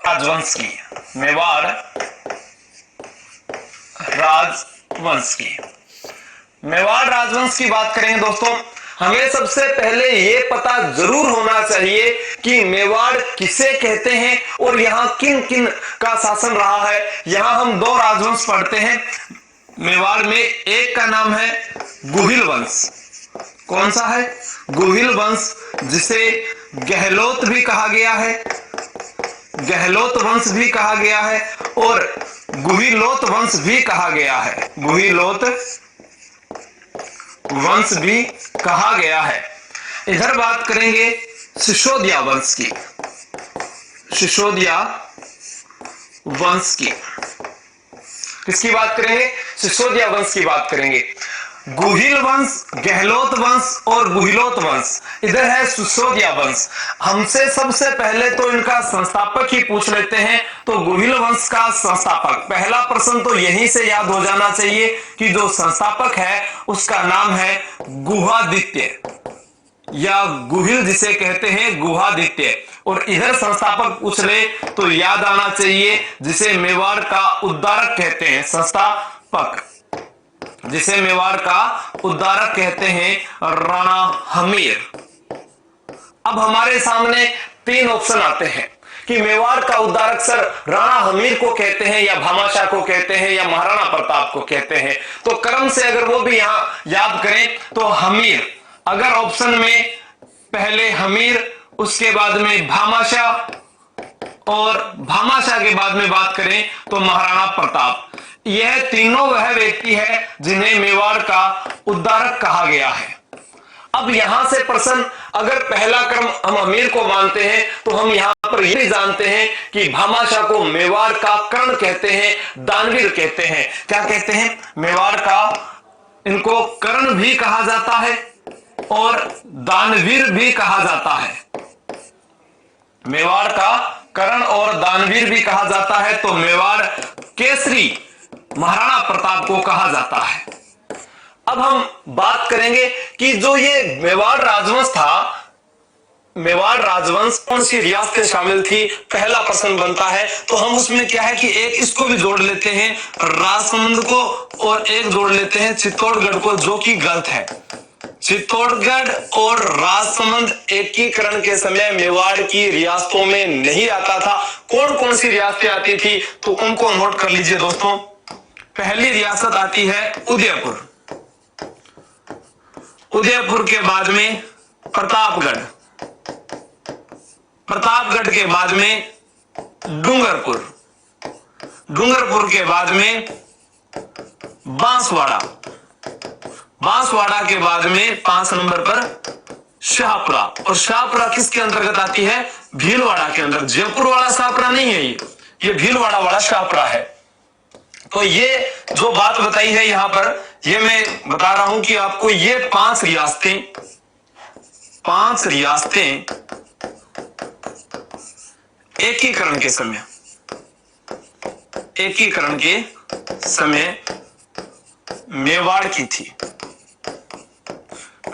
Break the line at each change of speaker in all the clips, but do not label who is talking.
राजवंश की, मेवाड़ राजवंश की। मेवाड़ राजवंश की बात करें दोस्तों, हमें सबसे पहले यह पता जरूर होना चाहिए कि मेवाड़ किसे कहते हैं और यहां किन किन का शासन रहा है। यहां हम दो राजवंश पढ़ते हैं मेवाड़ में। एक का नाम है गुहिल वंश। कौन सा है? गुहिल वंश, जिसे गहलोत भी कहा गया है, गहलोत वंश भी कहा गया है और गुहिलोत वंश भी कहा गया है, गुहिलोत वंश भी कहा गया है। इधर बात करेंगे सिसोदिया वंश की, सिसोदिया वंश की। किसकी बात करेंगे? सिसोदिया वंश की बात करेंगे। गुहिल वंश, गहलोत वंश और गुहिलोत वंश, इधर है सिसोदिया वंश। हमसे सबसे पहले तो इनका संस्थापक ही पूछ लेते हैं। तो गुहिल वंश का संस्थापक, पहला प्रश्न तो यहीं से याद हो जाना चाहिए कि जो संस्थापक है उसका नाम है गुहादित्य, या गुहिल जिसे कहते हैं गुहादित्य। और इधर संस्थापक पूछ ले तो याद आना चाहिए जिसे मेवाड़ का उद्धारक कहते हैं, संस्थापक जिसे मेवाड़ का उद्धारक कहते हैं, राणा हमीर। अब हमारे सामने तीन ऑप्शन आते हैं कि मेवाड़ का उद्धारक सर राणा हमीर को कहते हैं या भामाशाह को कहते हैं या महाराणा प्रताप को कहते हैं। तो क्रम से अगर वो भी यहां याद करें तो हमीर, अगर ऑप्शन में पहले हमीर, उसके बाद में भामाशाह और भामाशाह के बाद में बात करें तो महाराणा प्रताप, यह तीनों वह व्यक्ति है जिन्हें मेवाड़ का उद्धारक कहा गया है। अब यहां से प्रश्न, अगर पहला क्रम हम अमीर को मानते हैं तो हम यहां पर यह जानते हैं कि भामाशाह को मेवाड़ का कर्ण कहते हैं, दानवीर कहते हैं। क्या कहते हैं? मेवाड़ का इनको कर्ण भी कहा जाता है और दानवीर भी कहा जाता है। मेवाड़ का कर्ण और दानवीर भी कहा जाता है। तो मेवाड़ केसरी महाराणा प्रताप को कहा जाता है। अब हम बात करेंगे कि जो ये मेवाड़ राजवंश था, मेवाड़ राजवंश कौन सी रियासतें शामिल थी, पहला प्रश्न बनता है। तो हम उसमें क्या है कि एक इसको भी जोड़ लेते हैं राजसमंद को और एक जोड़ लेते हैं चित्तौड़गढ़ को, जो कि गलत है। चित्तौड़गढ़ और राजसमंद एकीकरण के समय मेवाड़ की रियासतों में नहीं आता था। कौन कौन सी रियासतें आती थी तो उनको नोट कर लीजिए दोस्तों। पहली रियासत आती है उदयपुर, उदयपुर के बाद में प्रतापगढ़, प्रतापगढ़ के बाद में डूंगरपुर, डूंगरपुर के बाद में बांसवाड़ा, बांसवाड़ा के बाद में 5 नंबर पर शाहपुरा। और शाहपुरा किसके अंतर्गत आती है? भीलवाड़ा के अंदर। जयपुर वाला शाहपुरा नहीं है, ये भीलवाड़ा वाला शाहपुरा है। तो ये जो बात बताई है यहां पर, ये मैं बता रहा हूं कि आपको ये 5 रियासतें, 5 रियासतें एकीकरण के समय, एकीकरण के समय मेवाड़ की थी,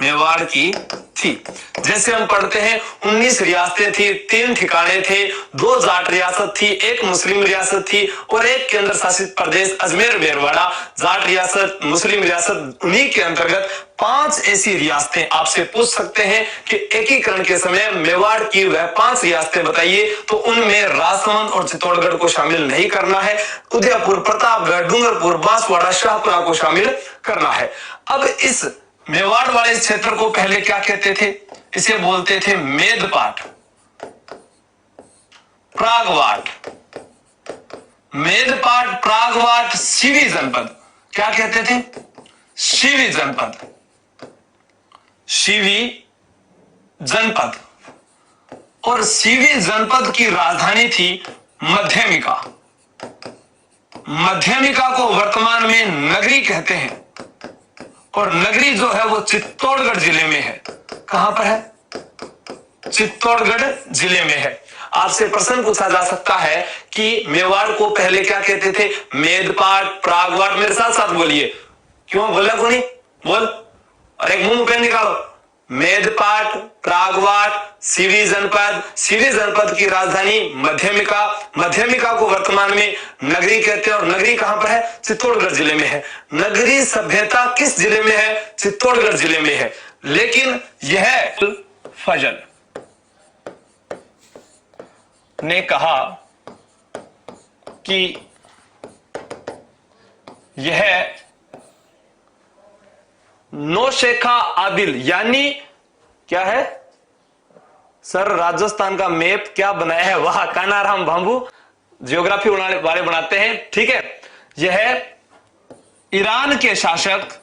मेवाड़ की थी। जैसे हम पढ़ते हैं 19 रियासतें थी, 3 ठिकाने थे, 2 जाट रियासत थी, 1 मुस्लिम रियासत थी और 1 केंद्र शासित प्रदेश अजमेर मेरवाड़ा। जाट रियासत, मुस्लिम रियासत, उन्हीं के अंतर्गत 5 ऐसी रियासतें आपसे पूछ सकते हैं कि एकीकरण के समय मेवाड़ की वह 5 रियासतें बताइए। तो उनमें राजसमंद और चित्तौड़गढ़ को शामिल नहीं करना है, उदयपुर, प्रतापगढ़, डूंगरपुर, बांसवाड़ा, शाहपुरा को शामिल करना है। अब इस मेवाड़ वाले क्षेत्र को पहले क्या कहते थे? इसे बोलते थे मेदपाट, प्रागवाट, मेदपाट, प्रागवाट, सीवी जनपद। क्या कहते थे? सीवी जनपद, सीवी जनपद। और सीवी जनपद की राजधानी थी मध्यमिका। मध्यमिका को वर्तमान में नगरी कहते हैं और नगरी जो है वो चित्तौड़गढ़ जिले में है। कहां पर है? चित्तौड़गढ़ जिले में है। आपसे प्रश्न पूछा जा सकता है कि मेवाड़ को पहले क्या कहते थे? मेदपाट, प्रागवाट। मेरे साथ साथ बोलिए। क्यों बोला को नहीं? बोल। और एक मुंह पेन निकालो। मेदपाट, प्रागवाट, सीरी जनपद की राजधानी मध्यमिका। मध्यमिका को वर्तमान में नगरी कहते हैं और नगरी कहां पर है? चित्तौड़गढ़ जिले में है। नगरी सभ्यता किस जिले में है? चित्तौड़गढ़ जिले में है। लेकिन यह फजल ने कहा कि यह नौशेखा आदिल, यानी क्या है सर? राजस्थान का मैप क्या बनाया है? वाह, कानाराम बाबू ज्योग्राफी वाले बनाते हैं। ठीक है, यह ईरान के शासक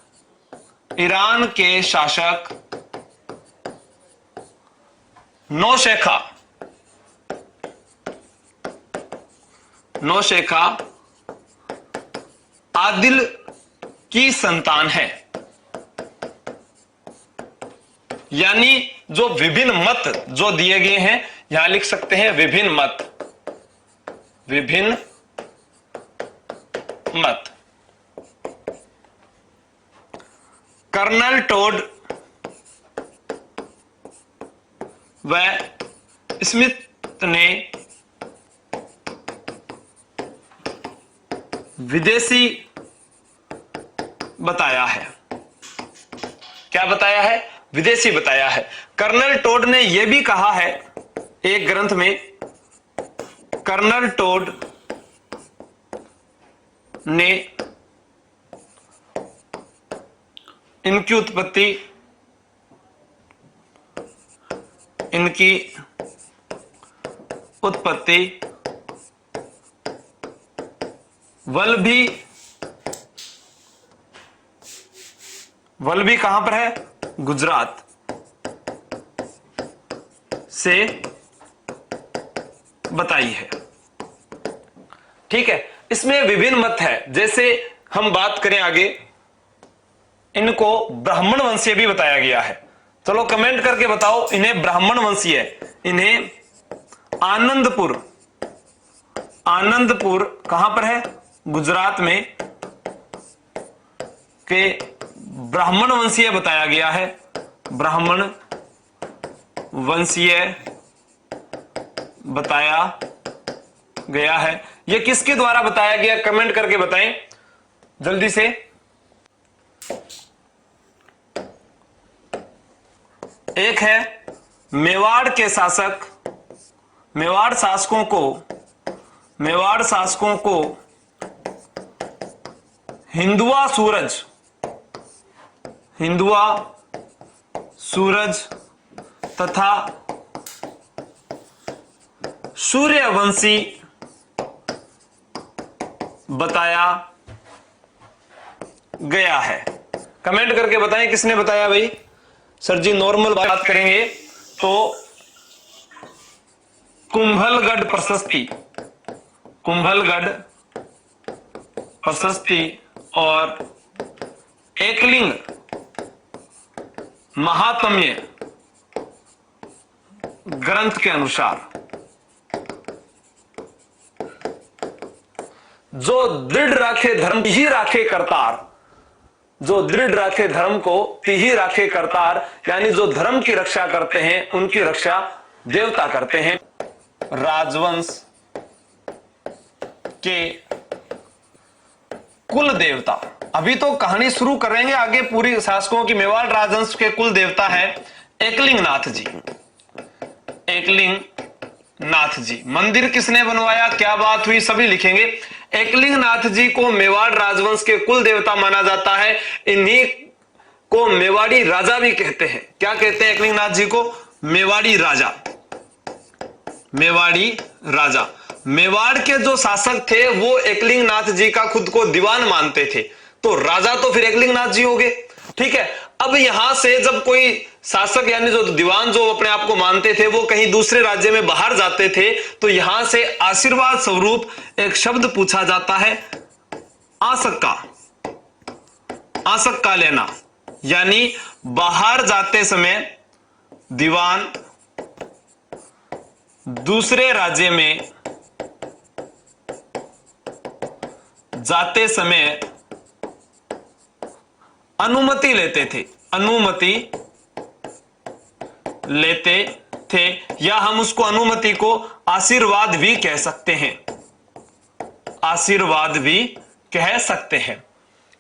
नौशेखा आदिल की संतान है। यानी जो विभिन्न मत जो दिए गए हैं, यहां लिख सकते हैं विभिन्न मत। कर्नल टोड व स्मिथ ने विदेशी बताया है। क्या बताया है? विदेशी बताया है। कर्नल टोड ने यह भी कहा है एक ग्रंथ में, कर्नल टोड ने इनकी उत्पत्ति वल्लभी कहां पर है? गुजरात से बताई है। ठीक है, इसमें विभिन्न मत है। जैसे हम बात करें आगे, इनको ब्राह्मण वंशीय भी बताया गया है। चलो कमेंट करके बताओ, इन्हें ब्राह्मण वंशीय, इन्हें आनंदपुर कहां पर है? गुजरात में के ब्राह्मण वंशीय बताया गया है। ब्राह्मण वंशीय बताया गया है। यह किसके द्वारा बताया गया? कमेंट करके बताएं जल्दी से। एक है मेवाड़ के शासक, मेवाड़ शासकों को हिंदुआ सूरज तथा सूर्यवंशी बताया गया है। कमेंट करके बताएं किसने बताया भाई। सर जी नॉर्मल बात करेंगे तो कुंभलगढ़ प्रशस्ति और एकलिंग महात्म्य ग्रंथ के अनुसार जो दृढ़ राखे धर्म ही राखे करतार, जो दृढ़ राखे धर्म को ही राखे करतार, यानी जो धर्म की रक्षा करते हैं उनकी रक्षा देवता करते हैं। राजवंश के कुल देवता, अभी तो कहानी शुरू करेंगे आगे पूरी शासकों की। मेवाड़ राजवंश के कुल देवता है एकलिंग नाथ जी। मंदिर किसने बनवाया, क्या बात हुई, सभी लिखेंगे। एकलिंग नाथ जी को मेवाड़ राजवंश के कुल देवता माना जाता है। इन्हीं को मेवाड़ी राजा भी कहते हैं। क्या कहते हैं एकलिंग नाथ जी को? मेवाड़ी राजा। मेवाड़ के जो शासक थे वो एकलिंग नाथ जी का खुद को दीवान मानते थे, तो राजा तो फिर एकलिंग नाथ जी हो गए। ठीक है, अब यहां से जब कोई शासक यानी जो दीवान जो अपने आप को मानते थे वो कहीं दूसरे राज्य में बाहर जाते थे, तो यहां से आशीर्वाद स्वरूप एक शब्द पूछा जाता है आसक का लेना, यानी बाहर जाते समय दीवान दूसरे राज्य में जाते समय अनुमति लेते थे। अनुमति लेते थे, या हम उसको अनुमति को आशीर्वाद भी कह सकते हैं, आशीर्वाद भी कह सकते हैं।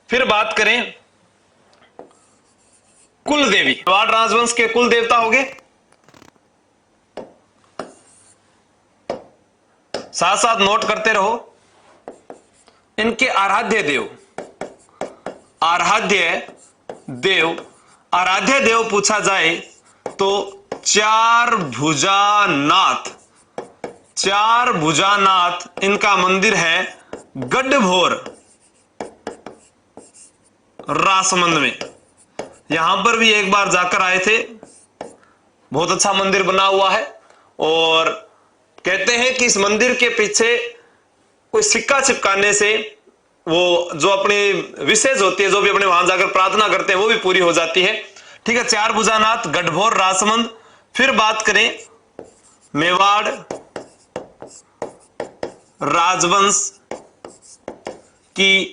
फिर बात करें कुल देवी, मेवाड़ राजवंश के कुल देवता हो गए, साथ साथ नोट करते रहो। इनके आराध्य देव, आराध्य देव, आराध्य देव पूछा जाए तो चार भुजानाथ, चार भुजानाथ इनका मंदिर है गढ़भोर रासमंद में। यहां पर भी एक बार जाकर आए थे, बहुत अच्छा मंदिर बना हुआ है, और कहते हैं कि इस मंदिर के पीछे कोई सिक्का चिपकाने से वो जो अपनी विशेष होती है, जो भी अपने वहां जाकर प्रार्थना करते हैं वो भी पूरी हो जाती है। ठीक है, चार भुजानाथ, गढ़भोर, रासमंद। फिर बात करें मेवाड़ राजवंश की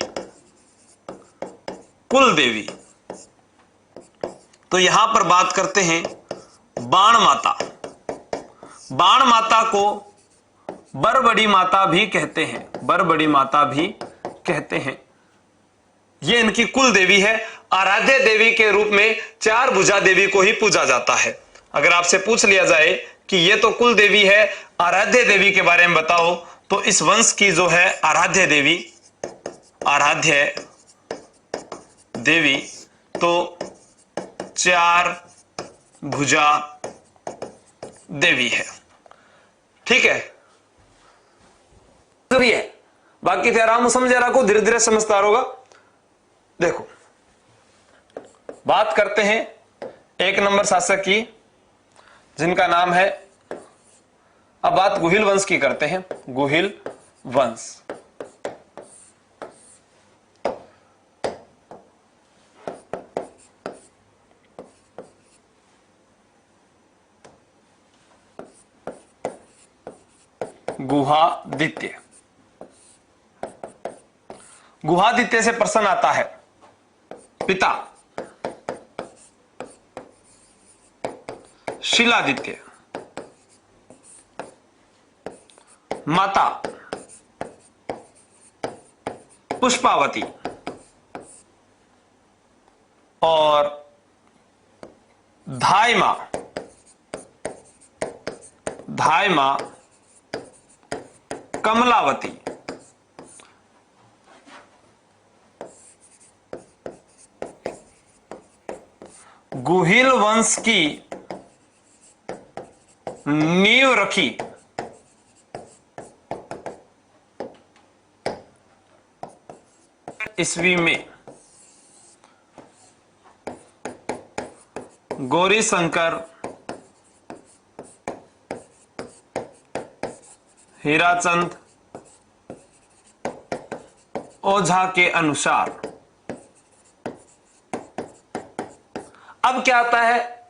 कुल देवी, तो यहां पर बात करते हैं बाण माता। बाण माता को बरबड़ी माता भी कहते हैं, बरबड़ी माता भी कहते हैं। ये इनकी कुल देवी है। आराध्य देवी के रूप में चार भुजा देवी को ही पूजा जाता है। अगर आपसे पूछ लिया जाए कि ये तो कुल देवी है, आराध्य देवी के बारे में बताओ, तो इस वंश की जो है आराध्य देवी, आराध्य देवी तो चार भुजा देवी है। ठीक है, तो ये बाकी थे आराम समझ रखो, धीरे धीरे समझता होगा। देखो, बात करते हैं एक नंबर शासक की, जिनका नाम है, अब बात गुहिल वंश की करते हैं। गुहिल वंश, गुहादित्य, गुहादित्य से प्रश्न आता है। पिता शिलादित्य, माता पुष्पावती, और धाई मां, धाई मां कमलावती। गुहिल वंश की नींव रखी ईस्वी में गौरी शंकर हीराचंद ओझा के अनुसार। अब क्या आता है,